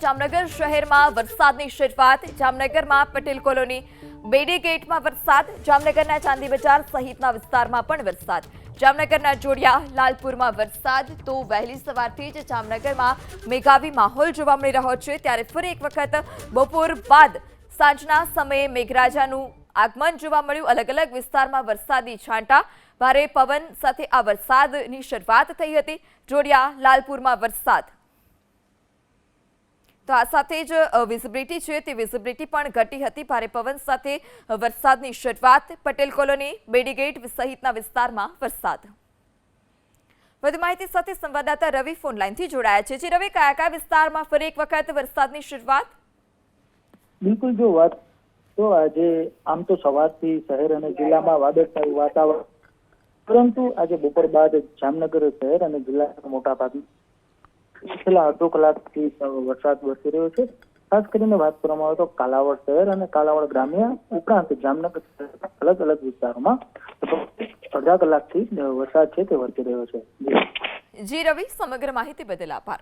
જામનગર શહેરમાં વરસાદની શરૂઆત. જામનગરમાં પટેલ કોલોની બેડી ગેટમાં વરસાદ. જામનગરના ચાંદી બજાર સહિતના વિસ્તારમાં પણ વરસાદ. જામનગરના જોડિયા લાલપુરમાં વરસાદ. તો વહેલી સવારથી જ જામનગરમાં મેઘાવી માહોલ જોવા મળી રહ્યો છે. ત્યારે ફરી એક વખત બપોર બાદ સાંજના સમયે મેઘરાજાનું આગમન જોવા મળ્યું. અલગ અલગ વિસ્તારમાં વરસાદી છાંટા. ભારે પવન સાથે આ વરસાદની શરૂઆત થઈ હતી. જોડિયા લાલપુરમાં વરસાદ. તો આ સાથે જ વિઝિબિલિટી છે તે વિઝિબિલિટી પણ ઘટી હતી. ભારે પવન સાથે વરસાદની શરૂઆત. પટેલ કોલોની બેડીગેટ સહિતના વિસ્તારમાં વરસાદ. વધુ માહિતી સાથે સંવાદદાતા રવિ ફોન લાઈનથી જોડાયા છે. રવિ, કયા કયા વિસ્તારમાં ફરી એક વખત વરસાદની શરૂઆત? બિલકુલ, જો વાત તો આજે આમ તો સવારથી શહેર અને જિલ્લામાં વાદળછાયું વાતાવરણ, પરંતુ આજે બપોર બાદ જામનગર શહેર અને જિલ્લાના મોટા ભાગમાં છેલ્લા અડધો કલાકથી વરસાદ વરસી રહ્યો છે. ખાસ કરીને વાત કરવામાં આવે તો કાલાવડ શહેર અને કાલાવડ ગ્રામ્ય ઉપરાંત જામનગર અલગ અલગ વિસ્તારોમાં અડધા કલાકથી વરસાદ છે તે વરસી રહ્યો છે. જી રવિ, સમગ્ર માહિતી બદલ આભાર.